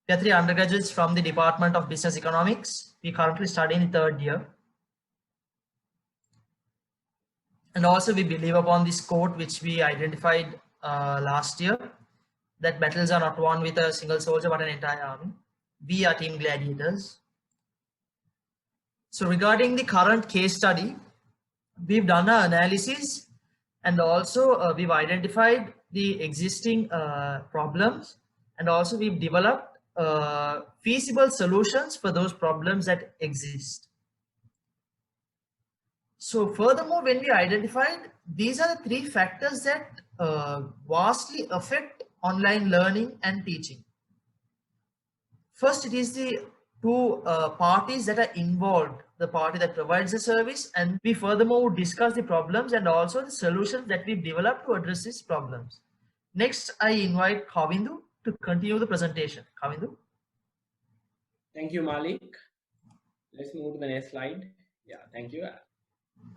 We are three undergraduates from the Department of Business Economics. We currently study in the third year. And also we believe upon this quote which we identified last year, that battles are not won with a single soldier but an entire army. We are team Gladiators. So regarding the current case study, we've done an analysis, and also we've identified the existing problems, and also we've developed feasible solutions for those problems that exist. So furthermore, when we identified, these are the three factors that vastly affect online learning and teaching. First, it is the two parties that are involved, the party that provides the service, and we furthermore would discuss the problems and also the solutions that we've developed to address these problems. Next, I invite Kavindu to continue the presentation. Kavindu. Thank you, Malik. Let's move to the next slide. Yeah, thank you.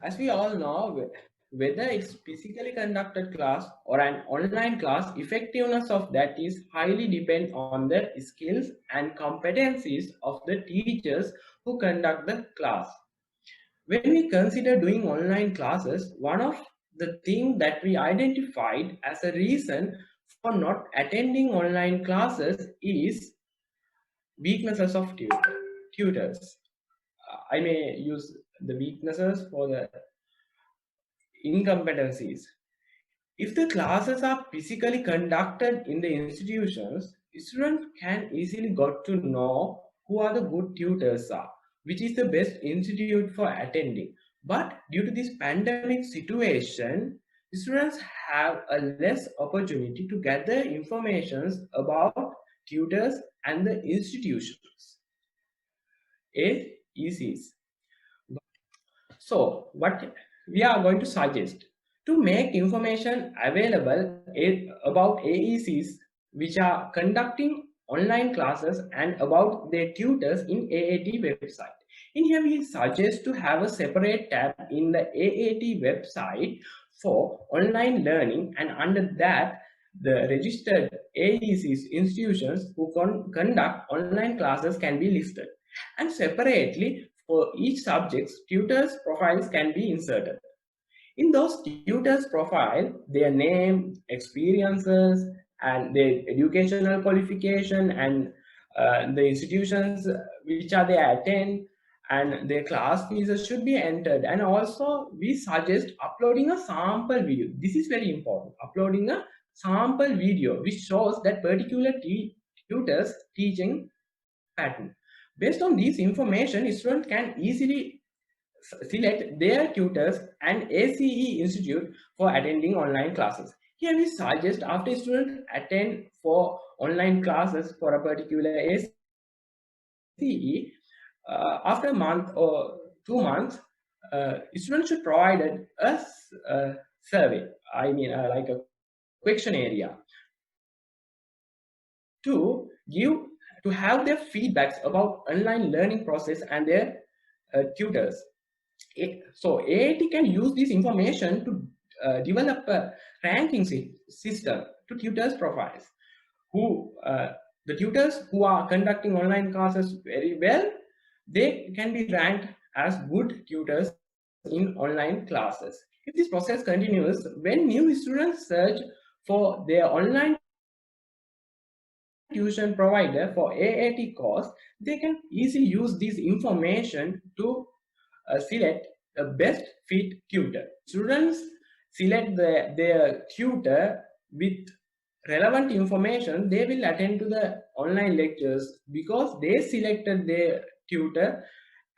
As we all know, whether it's physically conducted class or an online class, effectiveness of that is highly depend on the skills and competencies of the teachers who conduct the class. When we consider doing online classes, one of the things that we identified as a reason for not attending online classes is weaknesses of tutors. I may use the weaknesses for the incompetencies. If the classes are physically conducted in the institutions, students can easily got to know who are the good tutors are, which is the best institute for attending. But due to this pandemic situation, students have a less opportunity to gather information about tutors and the institutions, AECs. So what we are going to suggest to make information available about AECs which are conducting online classes and about their tutors in AAT website. In here we suggest to have a separate tab in the AAT website for online learning, and under that the registered AECs institutions who conduct online classes can be listed, and separately for each subject, tutors' profiles can be inserted. In those tutors' profile, their name, experiences, and their educational qualification, and the institutions which are they attend, and their class fees should be entered. And also, we suggest uploading a sample video. This is very important. Uploading a sample video which shows that particular tutor's teaching pattern. Based on this information, students can easily select their tutors and ACE institute for attending online classes. Here we suggest after students attend for online classes for a particular ACE, after a month or 2 months, students should provide us a survey, like a question area, to have their feedbacks about online learning process and their tutors. So AAT can use this information to develop a ranking system to tutors' profiles. The tutors who are conducting online classes very well, they can be ranked as good tutors in online classes. If this process continues, when new students search for their online tuition provider for AAT course, they can easily use this information to select the best fit tutor. Students select their tutor with relevant information. They will attend to the online lectures because they selected their tutor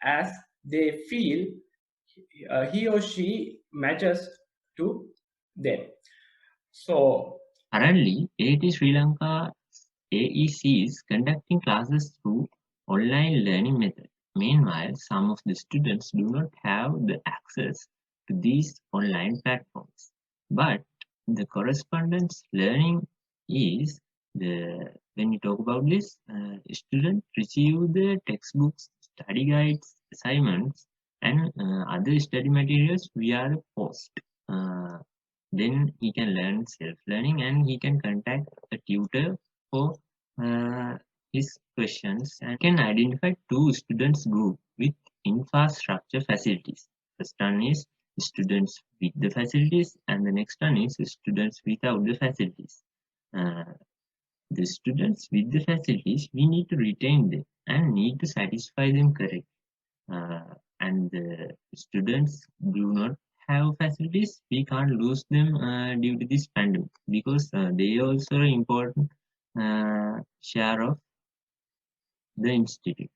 as they feel he or she matches to them. So currently, AAT Sri Lanka AEC is conducting classes through online learning method. Meanwhile, some of the students do not have the access to these online platforms. But the correspondence learning is when you talk about this, students receive the textbooks, study guides, assignments, and other study materials via the post. Then he can learn self-learning, and he can contact a tutor for his questions and can identify two students group with infrastructure facilities. First one is students with the facilities and the next one is students without the facilities. Uh, the students with the facilities, we need to retain them and need to satisfy them correctly. And the students do not have facilities, we can't lose them due to this pandemic because they also are important share of the institute.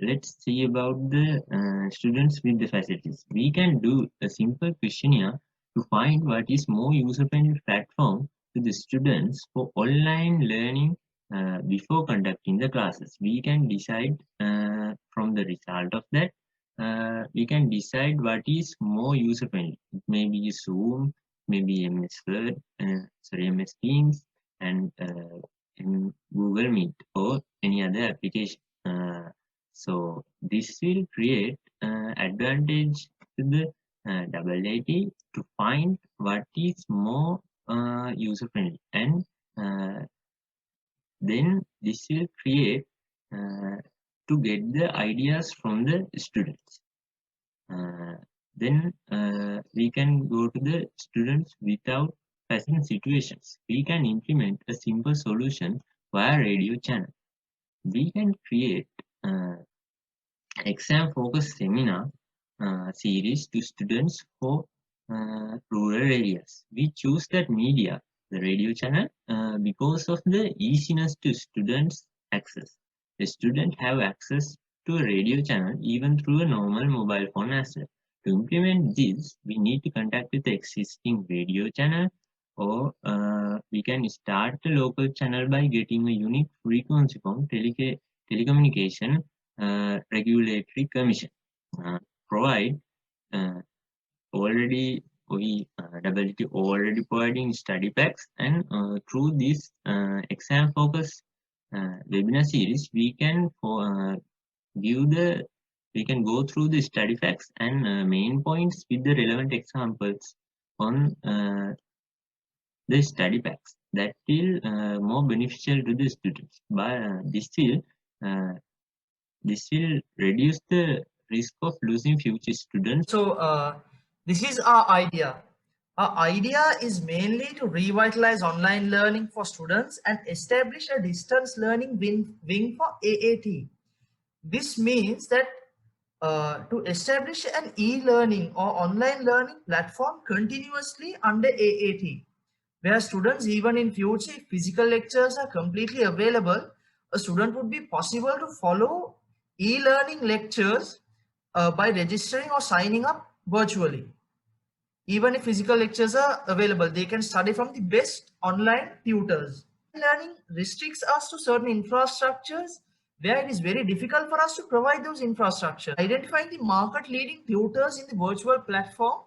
Let's see about the students with the facilities. We can do a simple questionnaire to find what is more user-friendly platform to the students for online learning before conducting the classes. We can decide from the result of that. We can decide what is more user-friendly. It may be Zoom, maybe MS Word, MS Teams, and in Google Meet or any other application. So this will create advantage to the AAT to find what is more user friendly, and then this will create to get the ideas from the students. Then we can go to the students without present situations. We can implement a simple solution via radio channel. We can create exam focused seminar series to students for rural areas. We choose that media, the radio channel, because of the easiness to students access. The student have access to a radio channel even through a normal mobile phone as well. To implement this, we need to contact with the existing radio channel, or we can start the local channel by getting a unique frequency from telecommunication regulatory commission. Provide already we WT already providing study packs, and through this exam focus webinar series we can we can go through the study facts and main points with the relevant examples on the study packs. That will more beneficial to the students. But this will reduce the risk of losing future students. So this is our idea. Our idea is mainly to revitalize online learning for students and establish a distance learning wing for AAT. This means that to establish an e-learning or online learning platform continuously under AAT, where students, even in future, if physical lectures are completely available, a student would be possible to follow e-learning lectures by registering or signing up virtually. Even if physical lectures are available, they can study from the best online tutors. Learning restricts us to certain infrastructures where it is very difficult for us to provide those infrastructures. Identifying the market leading tutors in the virtual platform,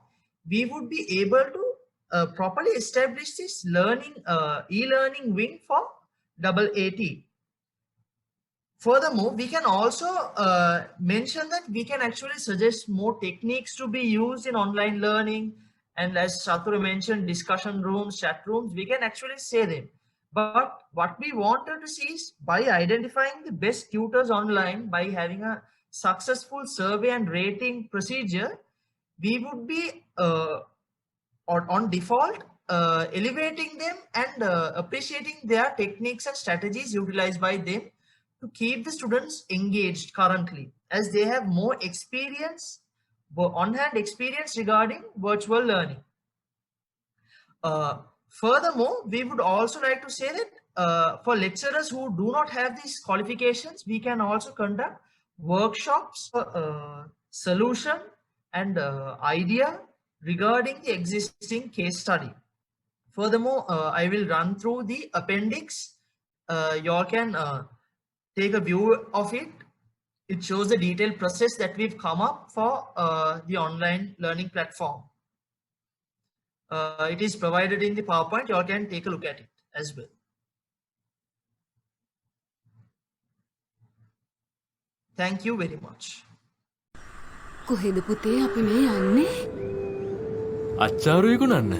we would be able to properly establish this e-learning wing for AAT. Furthermore, we can also mention that we can actually suggest more techniques to be used in online learning. And as Chatur mentioned, discussion rooms, chat rooms, we can actually say them. But what we wanted to see is by identifying the best tutors online, by having a successful survey and rating procedure, we would be or on default elevating them and appreciating their techniques and strategies utilized by them to keep the students engaged currently, as they have more experience, on-hand experience regarding virtual learning. Furthermore, we would also like to say that for lecturers who do not have these qualifications, we can also conduct workshops, solution and idea regarding the existing case study. Furthermore, I will run through the appendix. You all can take a view of it. It shows the detailed process that we've come up for the online learning platform. It is provided in the PowerPoint. You all can take a look at it as well. Thank you very much. කොහෙද පුතේ අපි මේ යන්නේ? අච්චාරු විකුණන්න.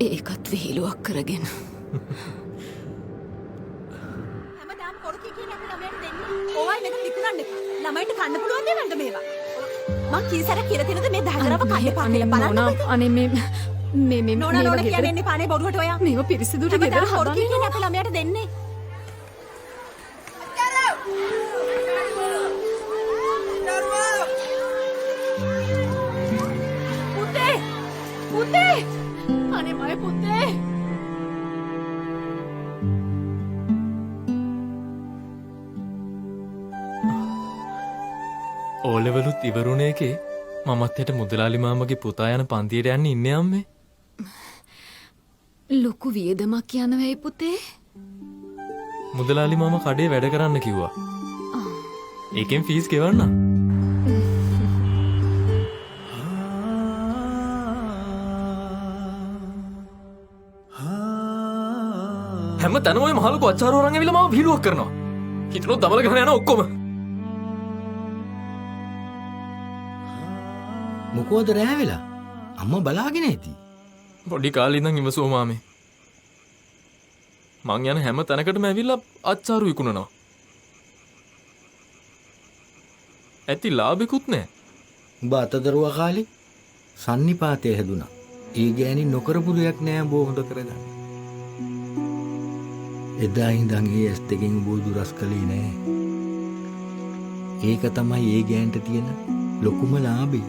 ඒකත් විහිළුවක් කරගෙන. ඕවයි මේක විකුණන්න එපා. ළමයිට කන්න පුළුවන් දේවල්ද මේවා? මං කීසරක් කියලා තියෙනද මේ දහතරව කන්න එපා කියලා බලන්න. අනේ මේ නෝනා නෝනා කියන්නේ එන්නේ පානේ බොරුවට ඔයා. මේව පිරිසිදුට ගෙදර හොරු හදන්නේ කියන්නේ අපේ ළමයාට දෙන්නේ. පුතේ අනේ මගේ පුතේ ඕලෙවලුත් ඉවරුණ එකේ මමත් හෙට මුදලාලි මාමගේ පුතා යන පන්තියට යන්න ඉන්නේ අම්මේ. ලොකු වියදමක් යනවයි පුතේ. මුදලාලි මාම කඩේ වැඩ කරන්න කිව්වා. ඒකෙන් ෆීස් ගෙවන්න. හැම තැනම ඔය මහලු අච්චාරු අරන් ඇවිල්ලා මාව විහිළුවක් කරනවා. හිතනොත් දමල ගහන යන ඔක්කොම. මොකෝද රෑ වෙලා? අම්මා බලාගෙන ඇති. පොඩි කාලේ ඉඳන් ඉවසුවා මාමේ. මං යන හැම තැනකටම ඇවිල්ලා අච්චාරු විකුණනවා. ඇති ලාභිකුත් නෑ. උඹ අතදරුවා කාලේ සන්නිපාතය හැදුනා. ඒ ගෑණි නොකරපු දෙයක් නෑ උඹ හොඳ කරගන්න. එදා ඉඳන් ඒ ඇස් දෙකෙන් උඹ දුරස් කළේ නෑ. ඒක තමයි ඒ ගෑන්ට තියෙන ලොකුම ලාභය.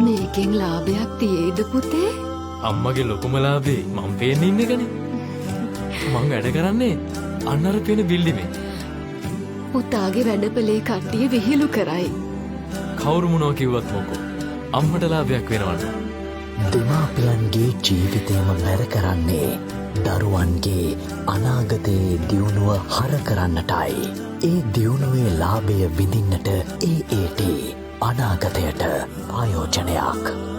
මේකෙන් ලාභයක් තියේද පුතේ? අම්මගේ ලොකුම ලාභේ මං පේන්නේ ඉන්න එකනේ. මං වැඩ කරන්නේ අන්න අර පේන බිල්ඩිමේ. පුතාගේ වැඩපලේ කට්ටිය විහිළු කරයි. කවුරු මොනවා කිව්වත් මොකෝ අම්මට ලාභයක් වෙනවද? දෙමාපියන්ගේ ජීවිතේම වැර කරන්නේ දරුවන්ගේ අනාගතයේ දියුණුව හර කරන්නටයි. ඒ දියුණුවේ ලාභය විඳින්නට AAT අනාගතයට ආයෝජනයක්.